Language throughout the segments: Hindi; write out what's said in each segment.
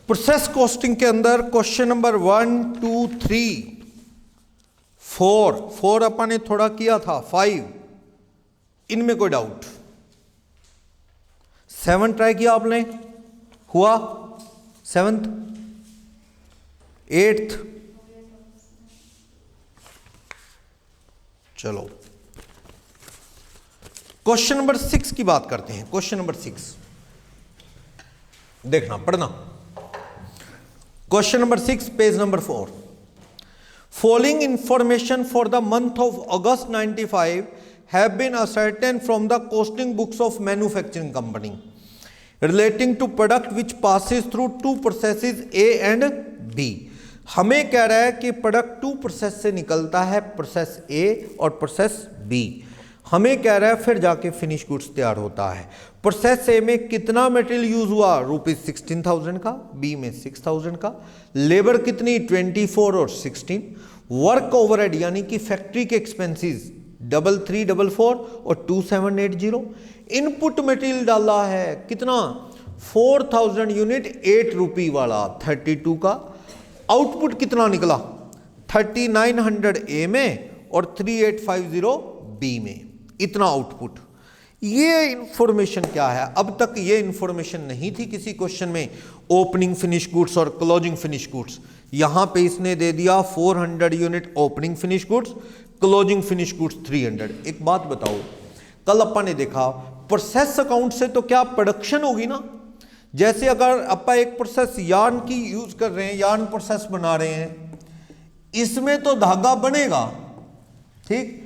प्रोसेस कॉस्टिंग के अंदर क्वेश्चन नंबर 1, 2, 3, 4 अपन ने थोड़ा किया था, 5 इनमें कोई डाउट? 7 ट्राई किया आपने, हुआ? 7th, 8th, चलो क्वेश्चन नंबर 6 की बात करते हैं। क्वेश्चन नंबर 6 देखना, पढ़ना। Question number 6, page number 4। Following information for the month of August 95 have been ascertained from the costing books of manufacturing company relating to product which passes through two processes A and B। हमें कह रहा है कि प्रोडक्ट 2 प्रोसेस से निकलता है, प्रोसेस A और प्रोसेस B। हमें कह रहा है फिर जाके फिनिश गुड्स तैयार होता है। प्रोसेस ए में कितना मटेरियल यूज हुआ? ₹16,000 का, बी में 6,000 का। लेबर कितनी? 24 और 16। वर्क ओवरहेड यानी कि फैक्ट्री के एक्सपेंसेस 3344 और 2780। इनपुट मटेरियल डाला है कितना? 4000 यूनिट 8 रुपये वाला 32 का। आउटपुट कितना निकला? 3900 ए में और 3850 बी में, इतना आउटपुट। ये इंफॉर्मेशन क्या है? अब तक ये इंफॉर्मेशन नहीं थी किसी क्वेश्चन में, ओपनिंग फिनिश गुड्स और क्लोजिंग फिनिश गुड्स। यहां पे इसने दे दिया 400 unit opening finish goods, closing finish goods 300। एक बात बताओ, कल अपन ने देखा प्रोसेस अकाउंट से तो क्या प्रोडक्शन होगी ना। जैसे अगर अपन एक प्रोसेस यार्न की यूज कर रहे हैं, यार्न प्रोसेस बना रहे हैं, इसमें तो धागा बनेगा, ठीक।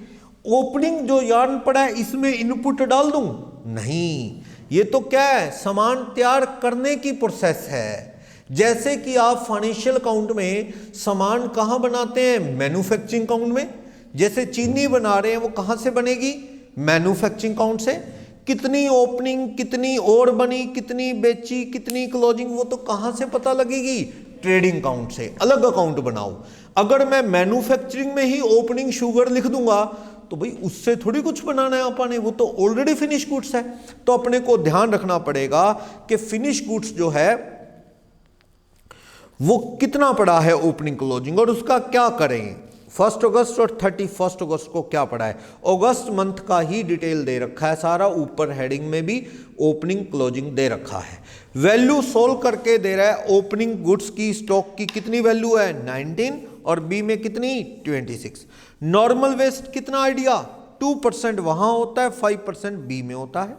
ओपनिंग जो यार्न पड़ा है इसमें इनपुट डाल दूं? नहीं, ये तो क्या है, सामान तैयार करने की प्रोसेस है। जैसे कि आप फाइनेंशियल अकाउंट में सामान कहां बनाते हैं? मैन्युफैक्चरिंग अकाउंट में। जैसे चीनी बना रहे हैं, वो कहां से बनेगी? मैन्युफैक्चरिंग अकाउंट से। कितनी ओपनिंग, कितनी और बनी, कितनी बेची, कितनी क्लोजिंग, वो तो कहां से पता लगेगी? ट्रेडिंग अकाउंट से। अलग अकाउंट बनाओ। अगर मैं मैन्युफैक्चरिंग में ही ओपनिंग शुगर लिख दूंगा तो भाई उससे थोड़ी कुछ बनाना है अपन ने, वो तो ऑलरेडी फिनिश गुड्स है। तो अपने को ध्यान रखना पड़ेगा कि फिनिश गुड्स जो है वो कितना पड़ा है ओपनिंग क्लोजिंग, और उसका क्या करें। 1 अगस्त और 31 अगस्त को क्या पड़ा है? अगस्त मंथ का ही डिटेल दे रखा है सारा, ऊपर हेडिंग में भी ओपनिंग क्लोजिंग दे रखा है। वैल्यू सोल्व करके दे रहा है ओपनिंग गुड्स की, स्टॉक की कितनी वैल्यू है? 19 और बी में कितनी? 26। नॉर्मल वेस्ट कितना आइडिया? 2% वहां होता है, 5% बी में होता है।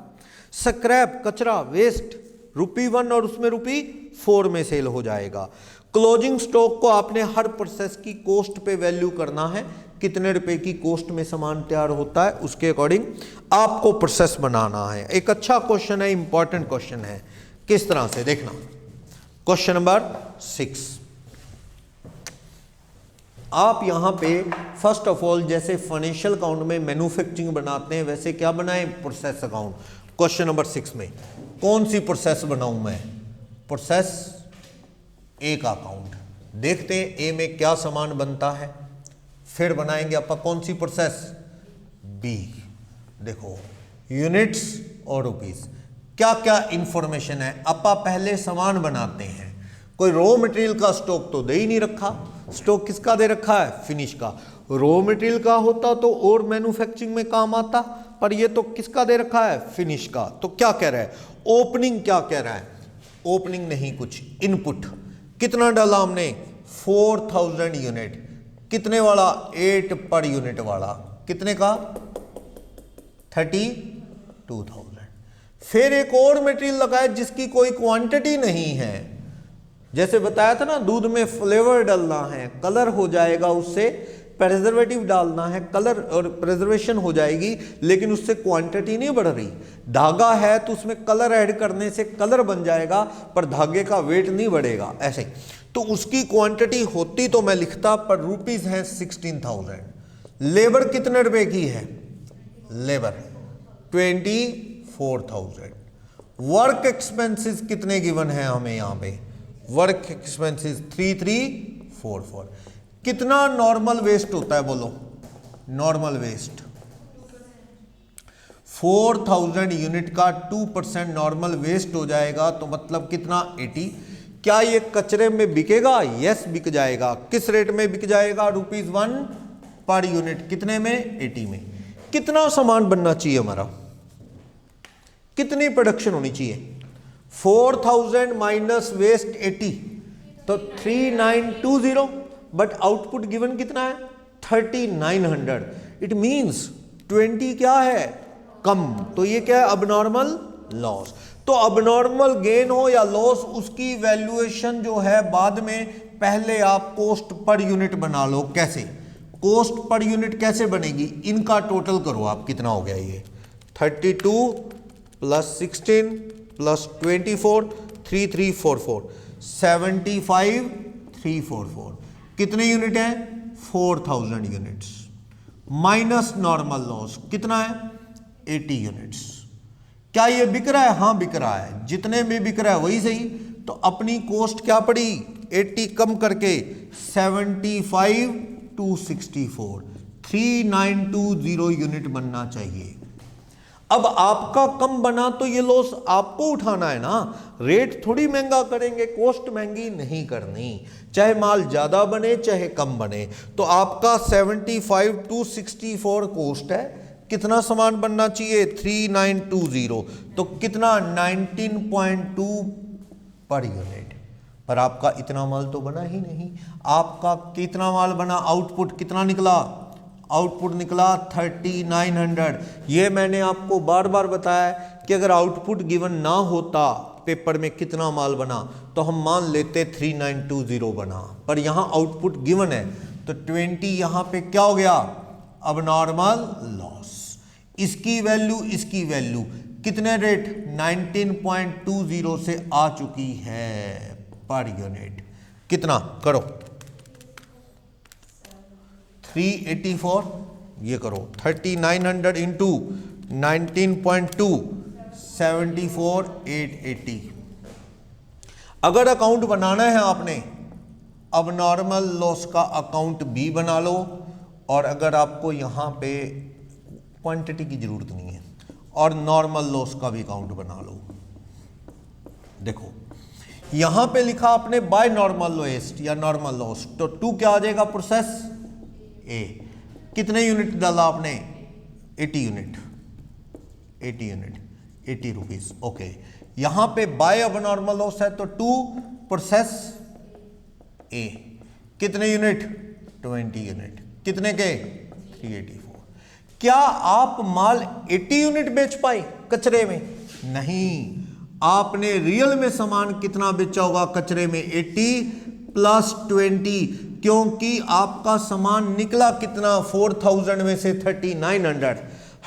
स्क्रैप कचरा वेस्ट ₹1 और उसमें ₹4 में सेल हो जाएगा। क्लोजिंग स्टॉक को आपने हर प्रोसेस की कॉस्ट पे वैल्यू करना है, कितने रुपए की कॉस्ट में सामान तैयार होता है, उसके अकॉर्डिंग आपको प्रोसेस बनाना है। एक अच्छा क्वेश्चन है, इंपॉर्टेंट क्वेश्चन है। किस तरह से देखना, क्वेश्चन नंबर 6। आप यहां पे फर्स्ट ऑफ ऑल जैसे फाइनेंशियल अकाउंट में मैन्युफैक्चरिंग बनाते हैं, वैसे क्या बनाएं? Process account. क्वेश्चन नंबर 6 में कौन सी प्रोसेस बनाऊं मैं? प्रोसेस ए का अकाउंट। देखते हैं ए में क्या सामान बनता है, फिर बनाएंगे अपन कौन सी प्रोसेस? बी। देखो यूनिट्स और रुपीस, क्या क्या इंफॉर्मेशन है। अपा पहले सामान बनाते हैं, कोई रॉ मटेरियल का स्टॉक तो दे ही नहीं रखा। स्टॉक किसका दे रखा है? फिनिश का। रॉ मटेरियल का होता तो और मैन्युफैक्चरिंग में काम आता, पर ये तो किसका दे रखा है? फिनिश का। तो क्या कह रहा है? ओपनिंग क्या कह रहा है? ओपनिंग नहीं कुछ, इनपुट कितना डाला हमने? 4000 यूनिट। कितने वाला? 8 पर यूनिट वाला। कितने का? 32,000। फिर एक और मटेरियल लगाया जिसकी कोई क्वांटिटी नहीं है। जैसे बताया था ना, दूध में फ्लेवर डालना है, कलर हो जाएगा, उससे प्रेजर्वेटिव डालना है, कलर और प्रिजर्वेशन हो जाएगी, लेकिन उससे क्वांटिटी नहीं बढ़ रही। धागा है तो उसमें कलर ऐड करने से कलर बन जाएगा, पर धागे का वेट नहीं बढ़ेगा। ऐसे तो उसकी क्वांटिटी होती तो मैं लिखता, पर रुपीज है 16,000। लेबर कितने रुपए की है? लेबर 24,000। वर्क एक्सपेंसेस कितने गिवन है हमें यहाँ पे? Work expenses 3344। कितना नॉर्मल वेस्ट होता है बोलो? नॉर्मल वेस्ट 4000 यूनिट का 2% नॉर्मल वेस्ट हो जाएगा, तो मतलब कितना? 80। क्या ये कचरे में बिकेगा? यस बिक जाएगा। किस रेट में बिक जाएगा? ₹1 पर यूनिट। कितने में? 80 में। कितना सामान बनना चाहिए हमारा? कितनी प्रोडक्शन होनी चाहिए? 4000 माइनस वेस्ट 80, तो 3920, बट आउटपुट गिवन कितना है? 3900। इट मींस 20 क्या है? कम। तो ये क्या है? Abnormal loss. तो अबनॉर्मल गेन हो या लॉस, उसकी वैल्यूएशन जो है बाद में, पहले आप कॉस्ट पर यूनिट बना लो। कैसे? कॉस्ट पर यूनिट कैसे बनेगी? इनका टोटल करो आप, कितना हो गया ये? 32 प्लस 16 प्लस 24, 3344, 75344। कितने यूनिट है? 4000 यूनिट्स माइनस नॉर्मल लॉस कितना है? 80 यूनिट्स। क्या ये बिक रहा है? हाँ बिक रहा है। जितने में बिक रहा है वही सही। तो अपनी कॉस्ट क्या पड़ी? 80 कम करके 75,264, 3920 यूनिट बनना चाहिए। अब आपका कम बना तो ये लॉस आपको उठाना है ना। रेट थोड़ी महंगा करेंगे, कॉस्ट महंगी नहीं करनी, चाहे माल ज्यादा बने चाहे कम बने। तो आपका 75,264 कॉस्ट है। कितना सामान बनना चाहिए? 3920, तो कितना? 19.2 पर यूनिट। पर आपका इतना माल तो बना ही नहीं। आपका कितना माल बना? आउटपुट कितना निकला? आउटपुट निकला 3900। ये मैंने आपको बार बार बताया कि अगर आउटपुट गिवन ना होता पेपर में कितना माल बना, तो हम मान लेते 3920 बना, पर यहाँ आउटपुट गिवन है, तो 20 यहाँ पे क्या हो गया? अब नॉर्मल लॉस। इसकी वैल्यू कितने रेट? 19.20 से आ चुकी है पर यूनिट। कितना करो? 384, ये करो 3900 इंटू 19.2, 74,880। अगर अकाउंट बनाना है आपने, अब नॉर्मल लॉस का अकाउंट भी बना लो, और अगर आपको यहां पे क्वांटिटी की जरूरत नहीं है, और नॉर्मल लॉस का भी अकाउंट बना लो। देखो यहां पे लिखा आपने बाय नॉर्मल वेस्ट या नॉर्मल लॉस, तो 2 क्या आ जाएगा? प्रोसेस ए। कितने यूनिट डाला आपने? 80 यूनिट, 80 रुपीज। ओके, यहां पे बाय अब नॉर्मल लॉस है, तो 2 प्रोसेस ए। कितने यूनिट? 20 यूनिट। कितने के? 384। क्या आप माल 80 यूनिट बेच पाए कचरे में? नहीं। आपने रियल में सामान कितना बेचा होगा कचरे में? 80 प्लस 20, क्योंकि आपका सामान निकला कितना? 4000 में से 3900,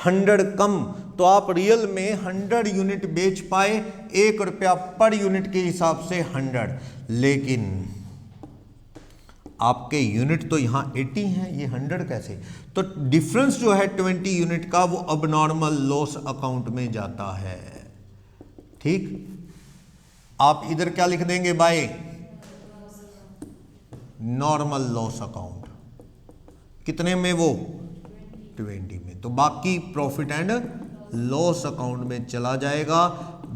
100 कम, तो आप रियल में 100 यूनिट बेच पाए, ₹1 पर यूनिट के हिसाब से 100। लेकिन आपके यूनिट तो यहां 80 हैं, ये 100 कैसे? तो डिफरेंस जो है 20 यूनिट का, वो अब नॉर्मल लॉस अकाउंट में जाता है। ठीक, आप इधर क्या लिख देंगे? By normal loss account. कितने में? वो 20 में। तो बाकी प्रॉफिट एंड लॉस अकाउंट में चला जाएगा।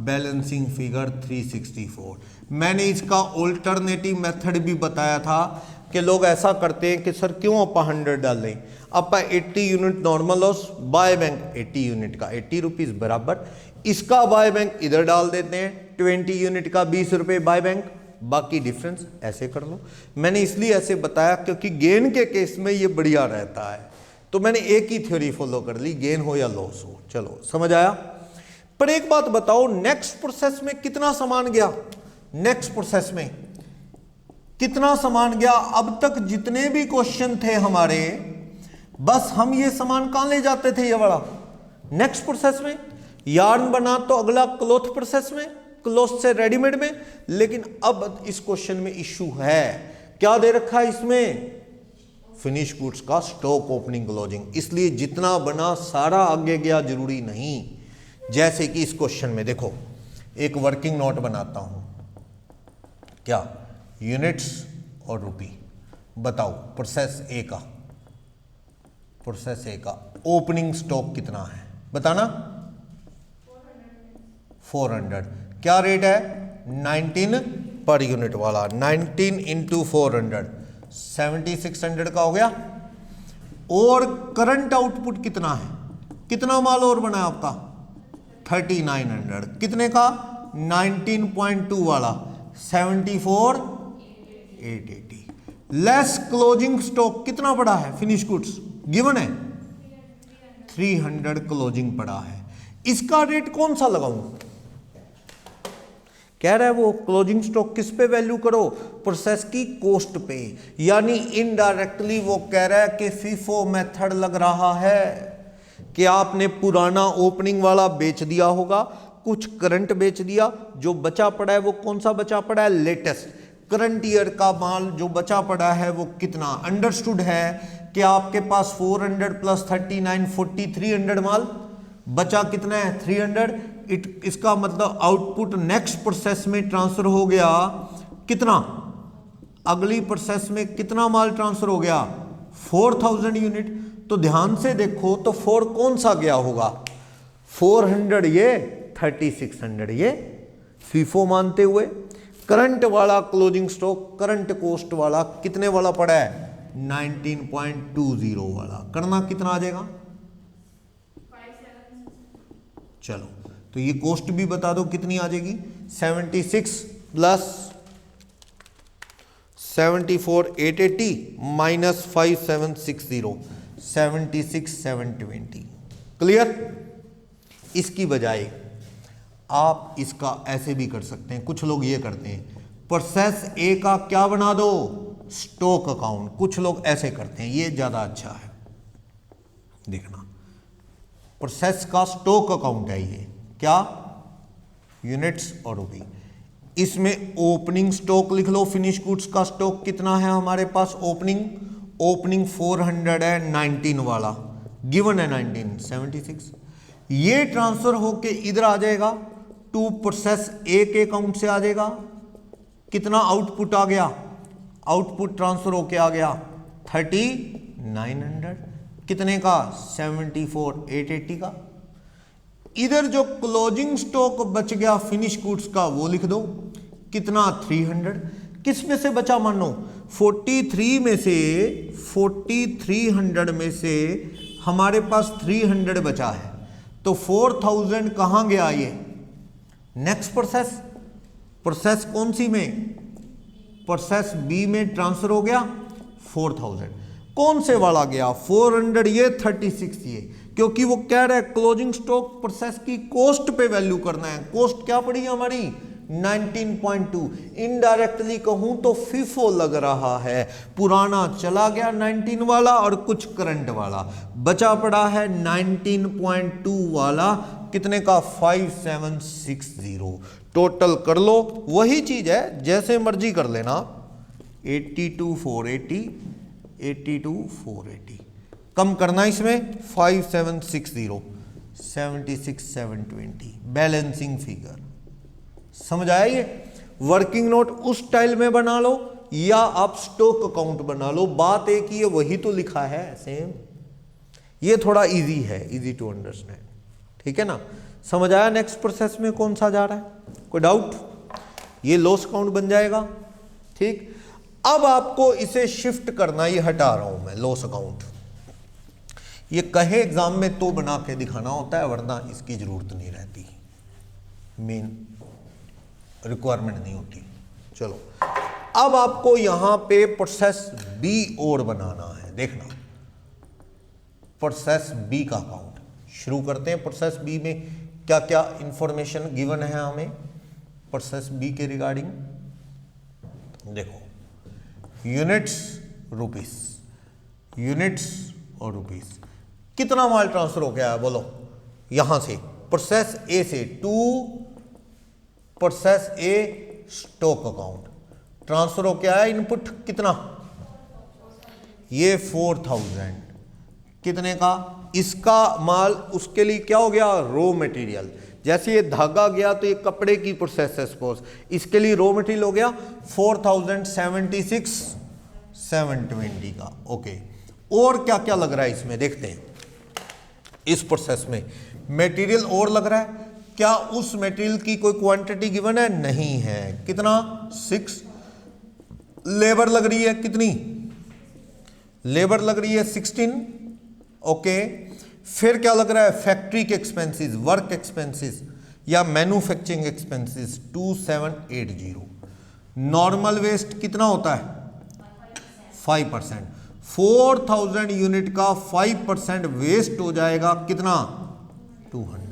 Balancing figure 364। मैंने इसका ऑल्टरनेटिव मेथड भी बताया था कि लोग ऐसा करते हैं कि सर क्यों आप 100 डालें, आप 80 unit normal loss, by bank 80 unit का 80 रुपीज बराबर, इसका बाय बैंक इधर डाल देते हैं, 20 यूनिट का 20 रुपये बाय बैंक, बाकी डिफरेंस ऐसे कर लो। मैंने इसलिए ऐसे बताया क्योंकि गेन के केस में ये बढ़िया रहता है, तो मैंने एक ही थ्योरी फॉलो कर ली, गेन हो या लॉस हो। चलो समझ आया। पर एक बात बताओ, नेक्स्ट प्रोसेस में कितना सामान गया? नेक्स्ट प्रोसेस में कितना सामान गया? अब तक जितने भी क्वेश्चन थे हमारे, बस हम ये सामान कहां ले जाते थे? ये वाला नेक्स्ट प्रोसेस में। यार्न बना तो अगला क्लॉथ प्रोसेस में, क्लॉथ से रेडीमेड में। लेकिन अब इस क्वेश्चन में इश्यू है, क्या दे रखा है इसमें? फिनिश गुड्स का स्टॉक ओपनिंग क्लोजिंग। इसलिए जितना बना सारा आगे गया जरूरी नहीं। जैसे कि इस क्वेश्चन में देखो, एक वर्किंग नोट बनाता हूं, क्या यूनिट्स और रुपी, बताओ प्रोसेस ए का, प्रोसेस ए का ओपनिंग स्टॉक कितना है बताना। 400। क्या रेट है 19 पर यूनिट वाला, 19 इंटू 400 7600 का हो गया। और करंट आउटपुट कितना है, कितना माल और बना है आपका 3900, कितने का 19.2 वाला 74,880 लेस क्लोजिंग स्टॉक कितना पड़ा है फिनिश गुड्स गिवन है 300 क्लोजिंग पड़ा है। इसका रेट कौन सा लगाऊं, कह रहा है वो क्लोजिंग स्टॉक किस पे वैल्यू करो, प्रोसेस की कॉस्ट पे, यानी इनडायरेक्टली वो कह रहा है कि फीफो मेथड लग रहा है कि आपने पुराना ओपनिंग वाला बेच दिया होगा, कुछ करंट बेच दिया, जो बचा पड़ा है वो कौन सा बचा पड़ा है लेटेस्ट करंट ईयर का माल जो बचा पड़ा है वो कितना। अंडरस्टूड है कि आपके पास 400 प्लस 39 40 300 माल बचा, कितना है 300। इसका मतलब आउटपुट नेक्स्ट प्रोसेस में ट्रांसफर हो गया कितना, अगली प्रोसेस में कितना माल ट्रांसफर हो गया 4000 यूनिट। तो ध्यान से देखो तो 4 कौन सा गया होगा 400 ये 3600 ये फीफो मानते हुए। करंट वाला क्लोजिंग स्टॉक करंट कॉस्ट वाला कितने वाला पड़ा है 19.20 वाला, करना कितना आ जाएगा। चलो तो ये कॉस्ट भी बता दो कितनी आ जाएगी 76 प्लस 74,880 माइनस 5760 76,720। क्लियर। इसकी बजाय आप इसका ऐसे भी कर सकते हैं, कुछ लोग ये करते हैं प्रोसेस ए का क्या बना दो स्टॉक अकाउंट, कुछ लोग ऐसे करते हैं, ये ज्यादा अच्छा है। देखना प्रोसेस का स्टॉक अकाउंट है ये, क्या यूनिट्स और रुपी। इसमें ओपनिंग स्टॉक लिख लो, फिनिश गुड्स का स्टॉक कितना है हमारे पास, ओपनिंग 400 है 19 वाला, गिवन है 1976। ये ट्रांसफर होके इधर आ जाएगा टू प्रोसेस ए के अकाउंट से आ जाएगा, कितना आउटपुट आ गया, आउटपुट ट्रांसफर होके आ गया 3900, कितने का 74,880 का। इधर जो क्लोजिंग स्टॉक बच गया फिनिश गुड्स का वो लिख दो, कितना 300। किस में से बचा मानो 43 में से 4300 में से हमारे पास 300 बचा है, तो 4000 कहां गया ये नेक्स्ट प्रोसेस कौन सी में, प्रोसेस बी में ट्रांसफर हो गया 4000। कौन से वाला गया 400 ये 36 ये, क्योंकि वो कह रहा है क्लोजिंग स्टॉक प्रोसेस की कॉस्ट पे वैल्यू करना है। कॉस्ट क्या पड़ी हमारी 19.2, इनडायरेक्टली कहूं तो फीफो लग रहा है, पुराना चला गया 19 वाला और कुछ करंट वाला बचा पड़ा है 19.2 वाला, कितने का 5760। टोटल कर लो, वही चीज है जैसे मर्जी कर लेना, 82,480 82,480 कम करना इसमें 5760 76,720 बैलेंसिंग फिगर। समझ आया ये। वर्किंग नोट उस स्टाइल में बना लो या आप स्टॉक अकाउंट बना लो, बात एक ही है, वही तो लिखा है सेम। ये थोड़ा इजी है, इजी टू अंडरस्टैंड, ठीक है ना। समझ आया नेक्स्ट प्रोसेस में कौन सा जा रहा है, कोई डाउट। ये लॉस अकाउंट बन जाएगा, ठीक। अब आपको इसे शिफ्ट करना, ये हटा रहा हूं मैं लॉस अकाउंट। ये कहे एग्जाम में तो बना के दिखाना होता है, वरना इसकी जरूरत नहीं रहती, मेन रिक्वायरमेंट नहीं होती। चलो अब आपको यहां पे प्रोसेस बी और बनाना है। देखना प्रोसेस बी का अकाउंट शुरू करते हैं। प्रोसेस बी में क्या क्या इंफॉर्मेशन गिवन है हमें प्रोसेस बी के रिगार्डिंग। देखो यूनिट्स रुपीस, यूनिट्स और रुपीस, कितना माल ट्रांसफर हो गया है बोलो, यहां से प्रोसेस ए से to process A stock account transfer हो गया है। इनपुट कितना, ये 4000, कितने का, इसका माल उसके लिए क्या हो गया रॉ मटेरियल। जैसे ये धागा गया तो ये कपड़े की प्रोसेस है सपोज, इसके लिए रॉ मटेरियल हो गया 4076 720 का। ओके, और क्या क्या लग रहा है इसमें देखते हैं। इस प्रोसेस में मटेरियल और लग रहा है, क्या उस मटेरियल की कोई क्वांटिटी गिवन है? नहीं है। कितना? 6। लेबर लग रही है कितनी? लेबर लग रही है 16। ओके, फिर क्या लग रहा है? फैक्ट्री के एक्सपेंसेस, वर्क एक्सपेंसेस या मैन्युफैक्चरिंग एक्सपेंसेस 2780। नॉर्मल वेस्ट कितना होता है? 5%। 4000 यूनिट का 5% वेस्ट हो जाएगा, कितना? 200।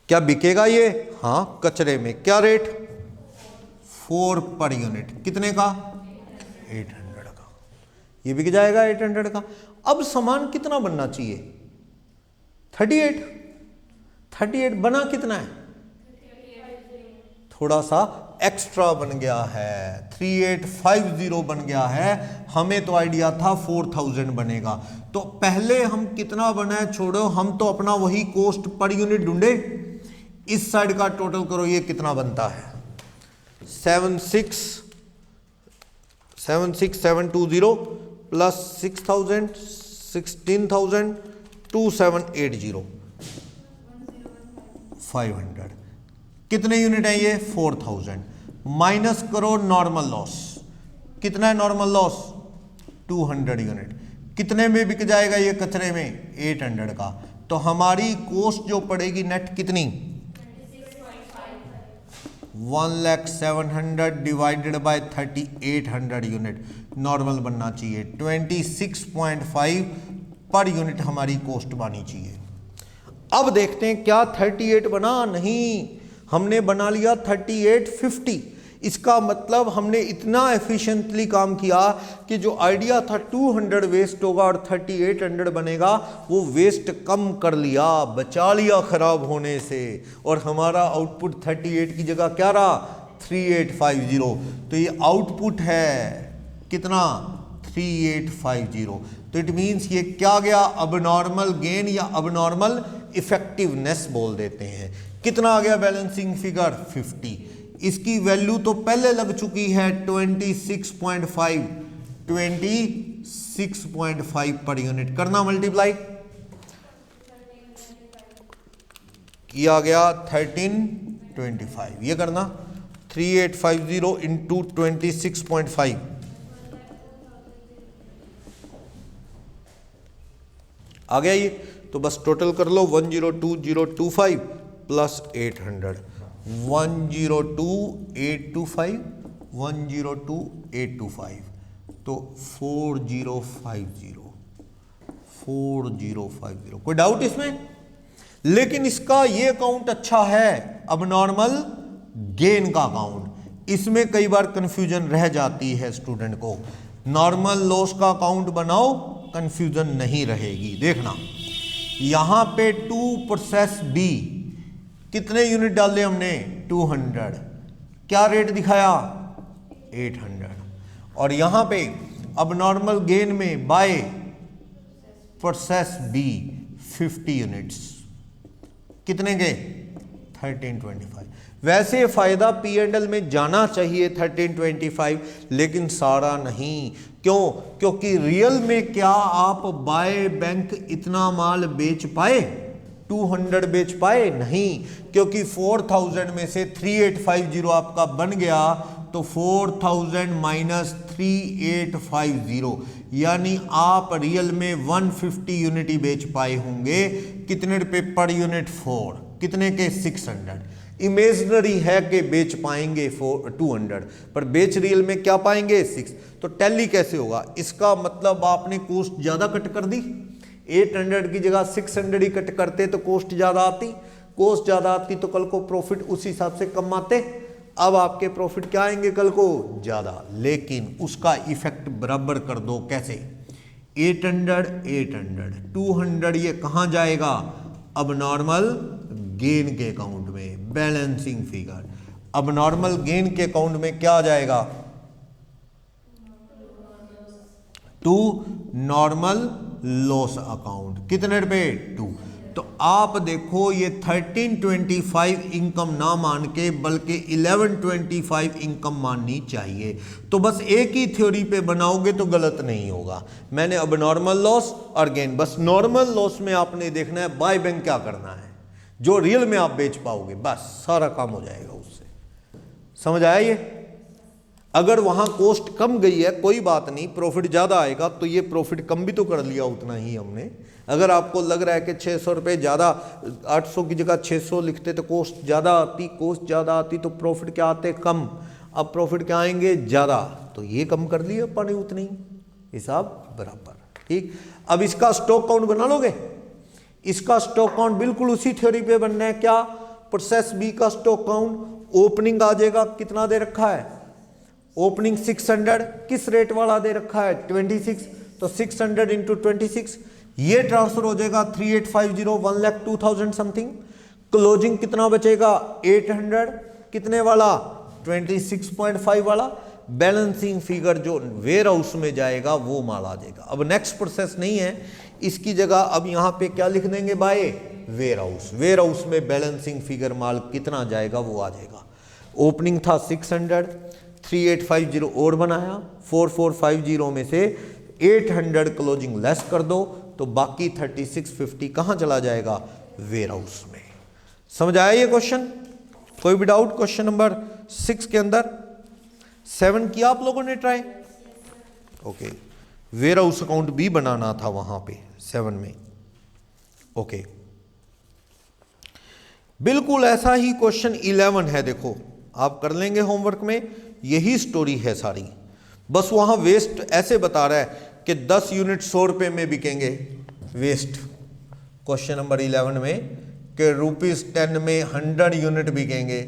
क्या बिकेगा ये? हाँ, कचरे में। क्या रेट? 4 per unit. कितने का? 800 का। ये बिक जाएगा 800 का। अब सामान कितना बनना चाहिए? 38। 38 बना कितना है? थोड़ा सा एक्स्ट्रा बन गया है, 3850 बन गया है। हमें तो आइडिया था 4000 बनेगा। तो पहले हम कितना बना है छोड़ो, हम तो अपना वही कॉस्ट पर यूनिट ढूंढे। इस साइड का टोटल करो, ये कितना बनता है? 76720 प्लस 6000 16000 2780 500। कितने यूनिट है ये? 4000। माइनस करो नॉर्मल लॉस। कितना है नॉर्मल लॉस? 200 यूनिट। कितने में बिक जाएगा ये कचरे में? 800 का। तो हमारी कॉस्ट जो पड़ेगी नेट कितनी? 1,07,000 डिवाइडेड बाय 3800 यूनिट। नॉर्मल बनना चाहिए 26.5 पर यूनिट हमारी कॉस्ट बनी चाहिए। अब देखते हैं क्या 38 बना? नहीं, हमने बना लिया 3850। इसका मतलब हमने इतना एफिशिएंटली काम किया कि जो आइडिया था 200 वेस्ट होगा और 3800 बनेगा, वो वेस्ट कम कर लिया, बचा लिया खराब होने से, और हमारा आउटपुट 38 की जगह क्या रहा? 3850। तो ये आउटपुट है कितना? 3850। तो इट मीन्स ये क्या गया? अबनॉर्मल गेन या अबनॉर्मल इफेक्टिवनेस बोल देते हैं। कितना आ गया बैलेंसिंग फिगर? 50। इसकी वैल्यू तो पहले लग चुकी है 26.5 पर यूनिट। करना मल्टीप्लाई, किया गया 1325। ये करना 3850 इंटू 26.5, आ गया ये। तो बस टोटल कर लो 102025 प्लस 800, 102825 102825, तो 4050। कोई डाउट इसमें? लेकिन इसका ये अकाउंट अच्छा है, अबनॉर्मल गेन का अकाउंट। इसमें कई बार कंफ्यूजन रह जाती है स्टूडेंट को। नॉर्मल लॉस का अकाउंट बनाओ, कंफ्यूजन नहीं रहेगी। देखना यहां पे 2 प्रोसेस बी, कितने यूनिट डाले हमने? 200। क्या रेट दिखाया? 800। और यहां पे अबनॉर्मल गेन में बाय प्रोसेस बी 50 यूनिट्स, कितने गए? 1325। वैसे फायदा P&L में जाना चाहिए 1325, लेकिन सारा नहीं। क्यों? क्योंकि रियल में क्या आप बाय बैंक इतना माल बेच पाए? 200 बेच पाए? नहीं, क्योंकि 4000 में से 3850 आपका बन गया, तो 4000 माइनस 3850, यानी आप रियल में 150 यूनिट ही बेच पाए होंगे। कितने रुपए पर यूनिट? 4। कितने के? 600। इमेजिनरी है कि बेच पाएंगे 200, पर बेच रियल में क्या पाएंगे? 6। तो टैली कैसे होगा? इसका मतलब आपने कॉस्ट ज़्यादा कट कर दी। 800 की जगह 600 ही कट करते तो कॉस्ट ज़्यादा आती। कॉस्ट ज़्यादा आती तो कल को प्रॉफिट उस हिसाब से कम आते। अब आपके प्रॉफिट क्या आएंगे कल को? ज़्यादा। लेकिन उसका इफेक्ट बराबर कर दो। कैसे? 800 800 200, ये कहाँ जाएगा? अब नॉर्मल गेन के अकाउंट में, बैलेंसिंग फिगर। अब नॉर्मल गेन के अकाउंट में क्या आ जाएगा? To normal loss account. कितने रुपए? 2। तो आप देखो ये 1325 इनकम ना मान के बल्कि 1125 इनकम माननी चाहिए। तो बस एक ही थ्योरी पे बनाओगे तो गलत नहीं होगा। मैंने अब नॉर्मल लॉस और गेन, बस नॉर्मल लॉस में आपने देखना है बाय बैंक क्या करना है, जो रियल में आप बेच पाओगे, बस सारा काम हो जाएगा उससे। समझ आया ये? अगर वहां कॉस्ट कम गई है कोई बात नहीं, प्रॉफिट ज़्यादा आएगा तो ये प्रॉफिट कम भी तो कर लिया उतना ही हमने। अगर आपको लग रहा है कि 600 रुपये ज़्यादा, 800 की जगह 600 लिखते तो कॉस्ट ज़्यादा आती, कॉस्ट ज़्यादा आती तो प्रॉफिट क्या आते कम, अब प्रॉफिट क्या आएंगे ज़्यादा, तो ये कम कर लिए अपन उतनी, हिसाब बराबर। ठीक, अब इसका स्टॉक काउंट बना लोगे? इसका स्टॉक काउंट बिल्कुल उसी थ्योरी पे बनना है। क्या? प्रोसेस बी का स्टॉक काउंट ओपनिंग आ जाएगा, कितना दे रखा है? ओपनिंग 600, किस रेट वाला दे रखा है? 26, तो 600 इंटू 26, ये ट्रांसफर हो जाएगा 3850, 1,02,000 समथिंग। क्लोजिंग कितना बचेगा? 800, कितने वाला? 26.5 वाला। बैलेंसिंग फिगर जो वेयर हाउस में जाएगा वो माल आ जाएगा। अब नेक्स्ट प्रोसेस नहीं है, इसकी जगह अब यहाँ पे क्या लिख देंगे? By warehouse. Warehouse में बैलेंसिंग फिगर माल कितना जाएगा वो आ जाएगा। ओपनिंग था 600, 3850 और बनाया, 4450 में से 800 क्लोजिंग लेस कर दो तो बाकी 3650 कहाँ चला जाएगा? वेयर हाउस में। समझ आया ये क्वेश्चन? कोई भी डाउट क्वेश्चन नंबर 6 के अंदर? 7 किया आप लोगों ने try? Okay, warehouse account भी बनाना था वहां पे 7 में। ओके, बिल्कुल ऐसा ही क्वेश्चन 11 है, देखो आप कर लेंगे होमवर्क में, यही स्टोरी है सारी, बस वहां वेस्ट ऐसे बता रहा है कि 10 यूनिट 100 रुपये में बिकेंगे वेस्ट। क्वेश्चन नंबर 11 में कि ₹10 में 100 यूनिट बिकेंगे,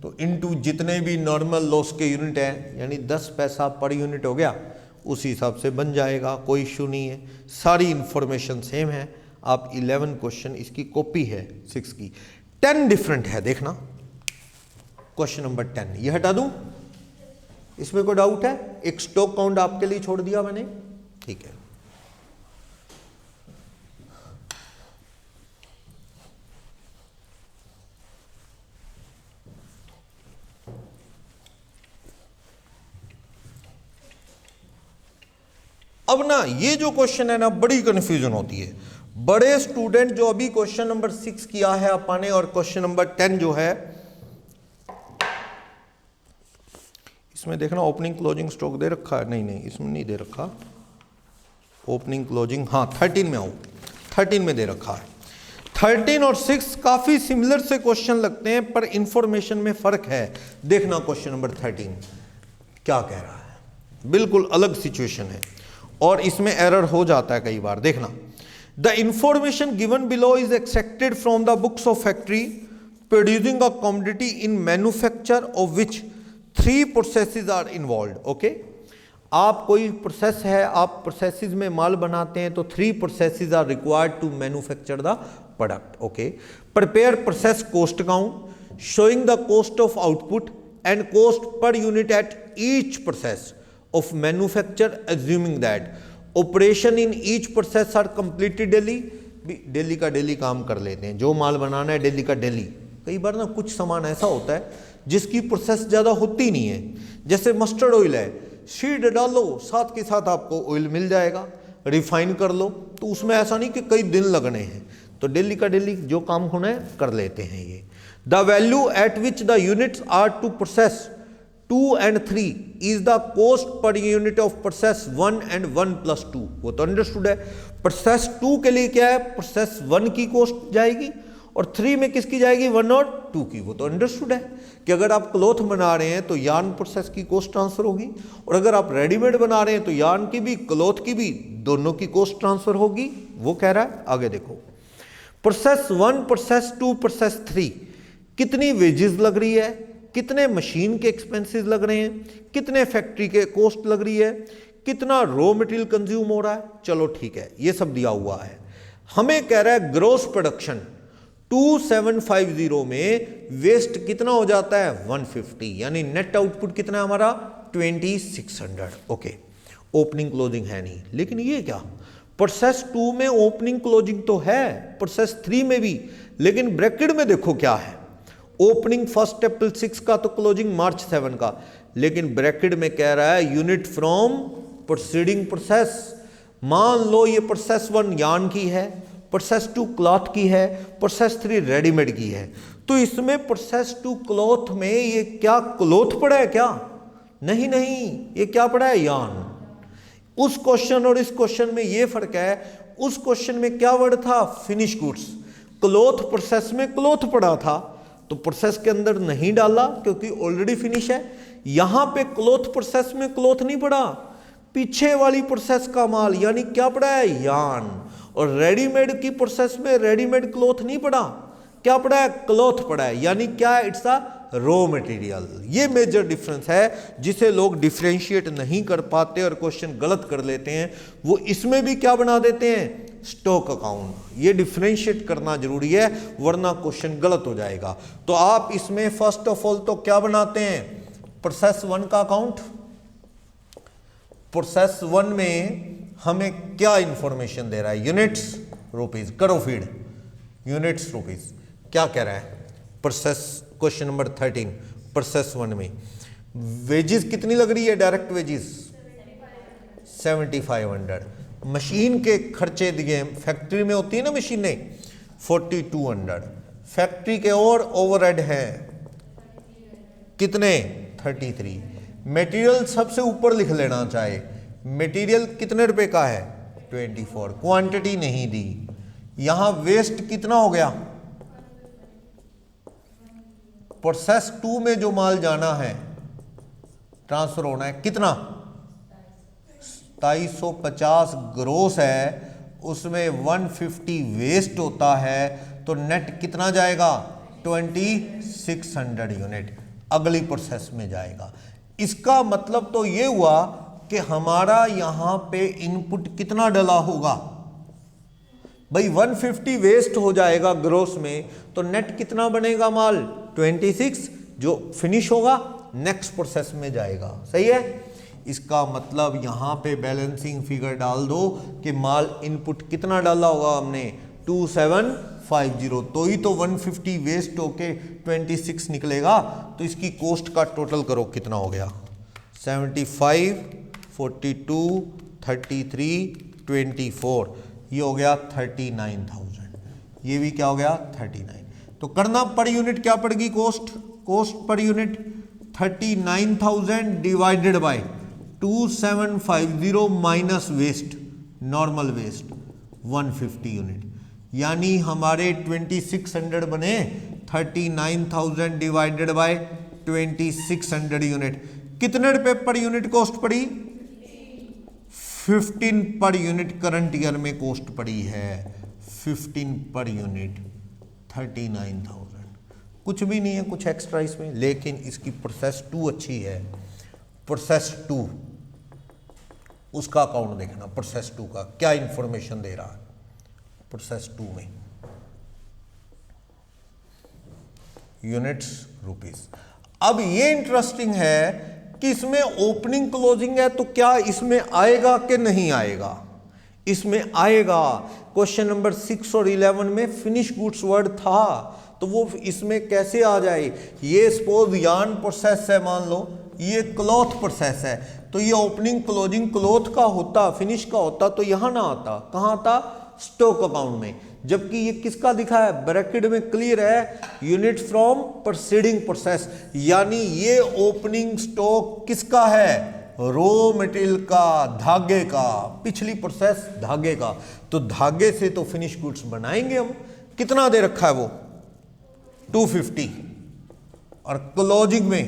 तो इनटू जितने भी नॉर्मल लॉस के यूनिट हैं यानी 10 पैसा पर यूनिट हो गया, उसी हिसाब से बन जाएगा, कोई इशू नहीं है। सारी इंफॉर्मेशन सेम है। आप 11 क्वेश्चन इसकी कॉपी है 6 की। 10 डिफरेंट है, देखना क्वेश्चन नंबर 10 ये हटा दूं, इसमें कोई डाउट है? एक स्टॉक काउंट आपके लिए छोड़ दिया मैंने, ठीक है। अब ना ये जो क्वेश्चन है ना बड़ी कंफ्यूजन होती है। बड़े स्टूडेंट जो अभी क्वेश्चन नंबर 6 किया है अपन ने और क्वेश्चन नंबर 10 जो है इसमें देखना ओपनिंग क्लोजिंग स्टॉक दे रखा है, नहीं इसमें नहीं दे रखा। ओपनिंग क्लोजिंग हाँ 13 में आऊँ, 13 में दे रखा है। 13 और 6 काफी सिमिलर से क्वेश्चन लगते हैं पर इंफॉर्मेशन में फर्क है। देखना क्वेश्चन नंबर 13 क्या कह रहा है, बिल्कुल अलग सिचुएशन है और इसमें एरर हो जाता है कई बार। देखना, the information given below is extracted from the books of factory producing a commodity in manufacture of which 3 processes are involved. Okay, आप कोई प्रोसेस है, आप प्रोसेसेस में माल बनाते हैं तो 3 processes are required to manufacture the product. Okay, prepare process cost account showing the cost of output and cost per unit at each process of manufacture assuming that operation in each process are completed daily। Daily का डेली काम कर लेते हैं, जो माल बनाना है डेली का डेली। कई बार ना कुछ सामान ऐसा होता है जिसकी प्रोसेस ज़्यादा होती नहीं है, जैसे मस्टर्ड ऑयल है, सीड डालो साथ के साथ आपको ऑयल मिल जाएगा, रिफाइन कर लो, तो उसमें ऐसा नहीं कि कई दिन लगने हैं, तो डेली का डेली जो काम होना है कर लेते हैं ये। The value at which the units are to process 2 and 3 is the cost per unit of process 1 and 1 plus 2। वो तो अंडरस्टूड है। प्रोसेस 2 के लिए क्या है, प्रोसेस 1 की कॉस्ट जाएगी और 3 में किसकी जाएगी, 1 और 2 की। वो तो अंडरस्टूड है कि अगर आप क्लॉथ बना रहे हैं तो यार्न प्रोसेस की कॉस्ट ट्रांसफर होगी और अगर आप रेडीमेड बना रहे हैं तो यार्न की भी क्लॉथ की भी दोनों की कॉस्ट ट्रांसफर होगी। वो कह रहा है आगे देखो, प्रोसेस 1 प्रोसेस 2 प्रोसेस 3 कितनी वेजेस लग रही है, कितने मशीन के एक्सपेंसेस लग रहे हैं, कितने फैक्ट्री के कॉस्ट लग रही है, कितना रॉ मटेरियल कंज्यूम हो रहा है। चलो ठीक है, ये सब दिया हुआ है। हमें कह रहा है ग्रोस प्रोडक्शन 2750 में वेस्ट कितना हो जाता है 150, यानी नेट आउटपुट कितना है हमारा 2600। ओके, ओपनिंग क्लोजिंग है नहीं, लेकिन ये क्या प्रोसेस 2 में ओपनिंग क्लोजिंग तो है, प्रोसेस 3 में भी, लेकिन ब्रैकेट में देखो क्या है, ओपनिंग 1 अप्रैल 6 का तो क्लोजिंग मार्च 7 का, लेकिन ब्रैकेट में कह रहा है यूनिट फ्रॉम प्रोसीडिंग प्रोसेस। मान लो ये प्रोसेस 1 यार्न की है, प्रोसेस 2 क्लॉथ की है, प्रोसेस 3 रेडीमेड की है, तो इसमें प्रोसेस 2 क्लॉथ में ये क्या क्लॉथ पड़ा है क्या? नहीं नहीं, ये क्या पड़ा है? यार्न। उस क्वेश्चन और इस क्वेश्चन में ये फर्क है, उस क्वेश्चन में क्या वर्ड था? Finish goods. क्लॉथ प्रोसेस में क्लॉथ पड़ा था तो प्रोसेस के अंदर नहीं डाला क्योंकि ऑलरेडी फिनिश है। यहां पे क्लॉथ प्रोसेस में क्लॉथ नहीं पड़ा, पीछे वाली प्रोसेस का माल, यानी क्या पड़ा है? यार्न। और रेडीमेड की प्रोसेस में रेडीमेड क्लॉथ नहीं पड़ा, क्या पड़ा है? क्लॉथ पड़ा है, यानी क्या है? It's a raw material. ये मेजर डिफरेंस है जिसे लोग डिफरेंशिएट नहीं कर पाते और क्वेश्चन गलत कर लेते हैं। वो इसमें भी क्या बना देते हैं? Stock account. ये डिफरेंशिएट करना जरूरी है वरना क्वेश्चन गलत हो जाएगा। तो आप इसमें फर्स्ट ऑफ ऑल तो क्या बनाते हैं? प्रोसेस 1 का अकाउंट। प्रोसेस 1 में हमें क्या इंफॉर्मेशन दे रहा है? यूनिट्स रुपीज, करो फीड, यूनिट्स रुपीज। क्या कह रहा है? प्रोसेस क्वेश्चन नंबर 13 प्रोसेस 1 में वेजेस कितनी लग रही है? Direct wages 7500। मशीन के खर्चे दिए, फैक्ट्री में होती है ना मशीनें, 4200। फैक्ट्री के और ओवरहेड है कितने? 33। मटेरियल सबसे ऊपर लिख लेना चाहे, मटेरियल कितने रुपए का है? 24। क्वांटिटी नहीं दी। यहां वेस्ट कितना हो गया? प्रोसेस 2 में जो माल जाना है, ट्रांसफर होना है, कितना? 2750 ग्रोस है, उसमें 150 वेस्ट होता है, तो नेट कितना जाएगा? 2600 यूनिट अगली प्रोसेस में जाएगा। इसका मतलब तो ये हुआ कि हमारा यहां पे इनपुट कितना डला होगा भाई? 150 वेस्ट हो जाएगा ग्रोस में, तो नेट कितना बनेगा माल? 26, जो फिनिश होगा नेक्स्ट प्रोसेस में जाएगा। सही है? इसका मतलब यहां पे बैलेंसिंग फिगर डाल दो कि माल इनपुट कितना डाला होगा हमने? 2750, तो ही तो 150 वेस्ट होके 26 निकलेगा। तो इसकी कॉस्ट का टोटल करो कितना हो गया? 75, 42, 33, 24, ये हो गया 39,000। ये भी क्या हो गया? 39। तो करना पर यूनिट क्या पड़ेगी? Cost per unit 39,000 divided by 2750 minus waste, normal waste 150 unit, यानी हमारे 2600 बने। 39,000 डिवाइडेड बाय 2600 यूनिट, कितने रुपए पर यूनिट कॉस्ट पड़ी? 15 पर यूनिट करंट ईयर में कॉस्ट पड़ी है। 15 पर यूनिट 39,000, कुछ भी नहीं है, कुछ एक्स्ट्रा इसमें, लेकिन इसकी प्रोसेस 2 अच्छी है। प्रोसेस 2 उसका अकाउंट देखना, प्रोसेस 2 का क्या इंफॉर्मेशन दे रहा है। प्रोसेस 2 में यूनिट्स रुपीस। अब ये इंटरेस्टिंग है कि इसमें ओपनिंग क्लोजिंग है, तो क्या इसमें आएगा कि नहीं आएगा? इसमें आएगा। क्वेश्चन नंबर 6 और 11 में फिनिश गुड्स वर्ड था, तो वो इसमें कैसे आ जाए? ये सपोज यार्न प्रोसेस है, मान लो ये क्लॉथ प्रोसेस है, तो ये ओपनिंग क्लोजिंग क्लॉथ का होता, फिनिश का होता, तो यहां ना आता, कहां आता? स्टॉक अकाउंट में। जबकि ये किसका दिखा है? ब्रैकेट में क्लियर है, यूनिट फ्रॉम प्रोसीडिंग प्रोसेस, यानी ये ओपनिंग स्टॉक किसका है? रॉ मटेरियल का, धागे का, पिछली प्रोसेस धागे का। तो धागे से तो फिनिश गुड्स बनाएंगे हम। कितना दे रखा है वो? 250। और क्लोजिंग में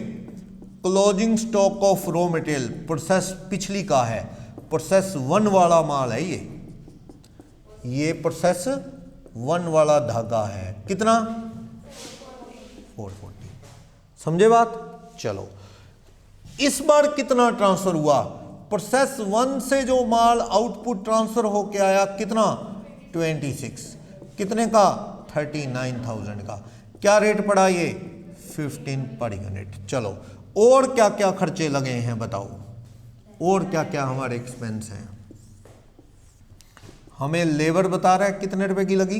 closing stock of raw material, process पिछली का है, प्रोसेस 1 वाला माल है ये प्रोसेस 1 वाला धागा है, कितना? 440। समझे बात? चलो, इस बार कितना ट्रांसफर हुआ? प्रोसेस 1 से जो माल आउटपुट ट्रांसफर होके आया, कितना? 26। कितने का? 39,000 का। क्या रेट पड़ा ये? 15 पर यूनिट। चलो, और क्या क्या खर्चे लगे हैं बताओ, और क्या क्या हमारे एक्सपेंस हैं? हमें लेबर बता रहा है कितने रुपए की लगी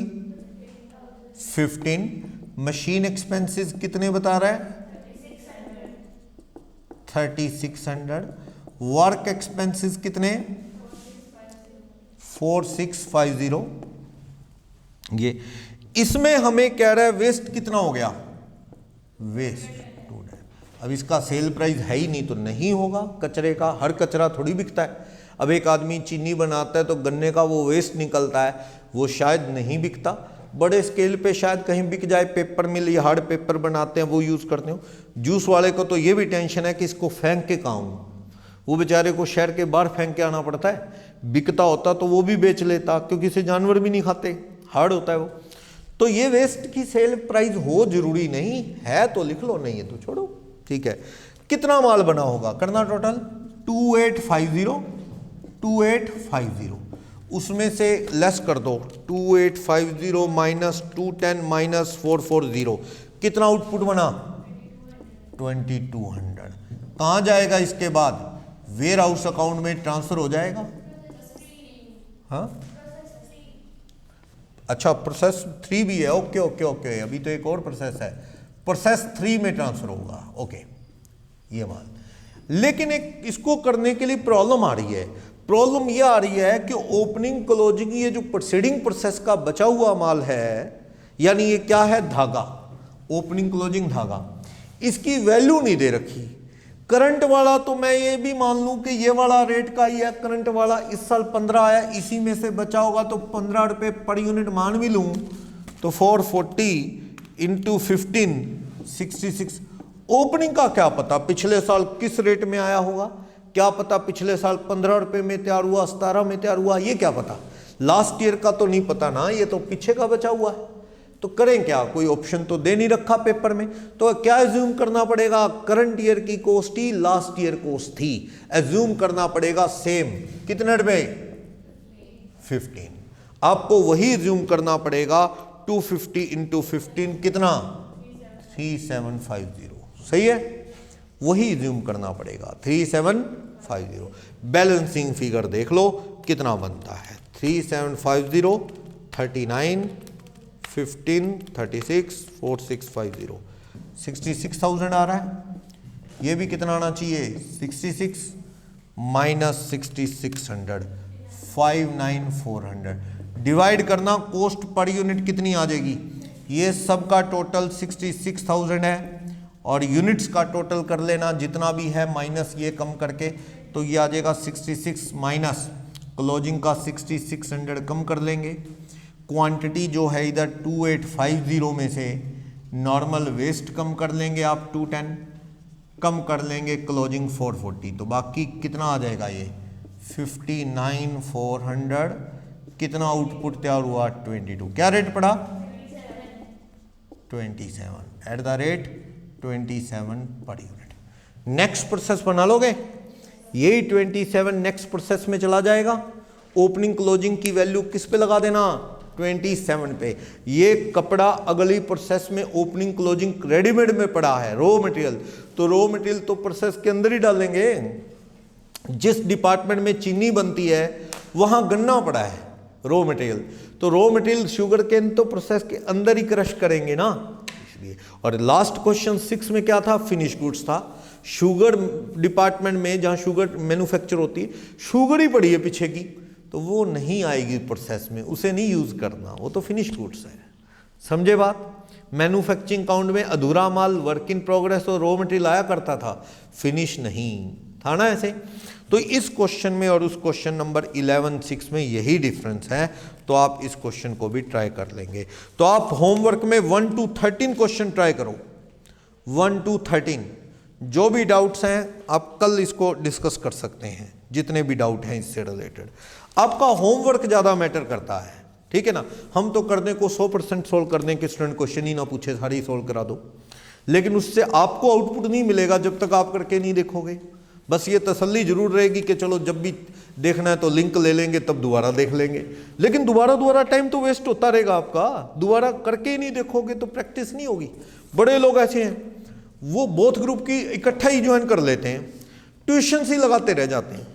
15। मशीन एक्सपेंसेस कितने बता रहा है 3600। वर्क एक्सपेंसेस कितने 4650। ये इसमें हमें कह रहा है वेस्ट कितना हो गया, वेस्ट 2। अब इसका सेल प्राइस है ही नहीं तो नहीं होगा कचरे का, हर कचरा थोड़ी बिकता है। अब एक आदमी चीनी बनाता है तो गन्ने का वो वेस्ट निकलता है, वो शायद नहीं बिकता, बड़े स्केल पे शायद कहीं बिक जाए, पेपर मिल या हार्ड पेपर बनाते हैं वो यूज़ करते हो। जूस वाले को तो ये भी टेंशन है कि इसको फेंक के कहाँ, वो बेचारे को शहर के बाहर फेंक के आना पड़ता है। बिकता होता तो वो भी बेच लेता, क्योंकि इसे जानवर भी नहीं खाते, हार्ड होता है वो। तो ये वेस्ट की सेल प्राइस हो जरूरी नहीं है तो लिख लो, नहीं है तो छोड़ो, ठीक है। कितना माल बना होगा करना टोटल 2850, उसमें से लेस कर दो 2850 माइनस 210 माइनस 440, कितना आउटपुट बना 2200। कहाँ जाएगा इसके बाद, वेयर हाउस अकाउंट में ट्रांसफर हो जाएगा। हाँ अच्छा, प्रोसेस 3 भी है, ओके ओके ओके, अभी तो एक और प्रोसेस है, प्रोसेस 3 में ट्रांसफर होगा, ओके ये माल। लेकिन एक इसको करने के लिए प्रॉब्लम आ रही है। प्रॉब्लम ये आ रही है कि ओपनिंग क्लोजिंग, ये जो प्रोसीडिंग प्रोसेस का बचा हुआ माल है, यानी ये क्या है धागा, ओपनिंग क्लोजिंग धागा, इसकी वैल्यू नहीं दे रखी। करंट वाला तो मैं ये भी मान लूं कि ये वाला रेट का ही है, करंट वाला इस साल 15 आया, इसी में से बचा होगा तो 15 रुपये पर यूनिट मान भी लूं तो 440 इंटू 15 66। ओपनिंग का क्या पता पिछले साल किस रेट में आया होगा, क्या पता पिछले साल 15 रुपये में तैयार हुआ, 17 में तैयार हुआ, ये क्या पता। लास्ट ईयर का तो नहीं पता ना, ये तो पीछे का बचा हुआ है। तो करें क्या, कोई ऑप्शन तो दे नहीं रखा पेपर में, तो क्या एज्यूम करना पड़ेगा, करंट ईयर की कॉस्ट ही लास्ट ईयर कॉस्ट थी, एज्यूम करना पड़ेगा सेम। कितने रुपए 15, आपको वही एज्यूम करना पड़ेगा 250 इंटू 15 कितना 3750, सही है, वही एज्यूम करना पड़ेगा 3750। बैलेंसिंग फिगर देख लो कितना बनता है, 3750 39 15 36 4650, 66,000 आ रहा है। ये भी कितना आना चाहिए 66 माइनस 6600 59400। डिवाइड करना, कॉस्ट पर यूनिट कितनी आ जाएगी, ये सब का टोटल 66,000 है और यूनिट्स का टोटल कर लेना जितना भी है माइनस ये कम करके, तो ये आ जाएगा 66 माइनस क्लोजिंग का 6600 कम कर लेंगे। क्वांटिटी जो है इधर 2850 में से नॉर्मल वेस्ट कम कर लेंगे आप 210, कम कर लेंगे क्लोजिंग 440, तो बाकी कितना आ जाएगा ये 59,400। कितना आउटपुट तैयार हुआ 22, क्या रेट पड़ा 27 at the rate 27 per unit. Next process बना लोगे, यही 27 नेक्स्ट प्रोसेस में चला जाएगा। ओपनिंग क्लोजिंग की वैल्यू किस पे लगा देना 27 पे। ये कपड़ा अगली प्रोसेस में ओपनिंग क्लोजिंग रेडीमेड में पड़ा है, रॉ मटेरियल, तो रॉ मटेरियल तो प्रोसेस के अंदर ही डालेंगे। जिस डिपार्टमेंट में चीनी बनती है वहां गन्ना पड़ा है रॉ मटेरियल, तो रॉ मटेरियल शुगर केन तो प्रोसेस के अंदर ही क्रश करेंगे ना, इसलिए। और लास्ट क्वेश्चन 6 में क्या था, फिनिश गुड्स था। शुगर डिपार्टमेंट में जहां शुगर मैन्युफैक्चर होती है, शुगर ही पड़ी है पीछे की, तो वो नहीं आएगी प्रोसेस में, उसे नहीं यूज करना, वो तो फिनिश गुड्स है। समझे बात। मैन्युफैक्चरिंग काउंट में अधूरा माल, वर्क इन प्रोग्रेस और रॉ मटेरियल आया करता था, फिनिश नहीं था ना ऐसे। तो इस क्वेश्चन में और उस क्वेश्चन नंबर 11-6 में यही डिफरेंस है, तो आप इस क्वेश्चन को भी ट्राई कर लेंगे। तो आप होमवर्क में 1 to 13 क्वेश्चन ट्राई करो, 1 to 13। जो भी डाउट्स हैं आप कल इसको डिस्कस कर सकते हैं, जितने भी डाउट हैं इससे रिलेटेड। आपका होमवर्क ज़्यादा मैटर करता है, ठीक है ना। हम तो करने को 100% सोल्व करने के स्टूडेंट क्वेश्चन ही ना पूछे सारी सोल्व करा दो, लेकिन उससे आपको आउटपुट नहीं मिलेगा जब तक आप करके नहीं देखोगे। बस ये तसल्ली जरूर रहेगी कि चलो जब भी देखना है तो लिंक ले लेंगे, तब दोबारा देख लेंगे, लेकिन दोबारा टाइम तो वेस्ट होता रहेगा आपका। दोबारा करके ही नहीं देखोगे तो प्रैक्टिस नहीं होगी। बड़े लोग ऐसे हैं, वो बोथ ग्रुप की इकट्ठा ही ज्वाइन कर लेते हैं, ट्यूशन ही लगाते रह जाते हैं,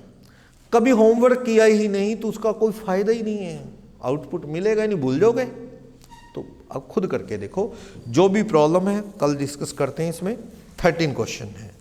कभी होमवर्क किया ही नहीं, तो उसका कोई फायदा ही नहीं है। आउटपुट मिलेगा नहीं, भूल जाओगे। तो अब खुद करके देखो, जो भी प्रॉब्लम है कल डिस्कस करते हैं, इसमें 13 क्वेश्चन है।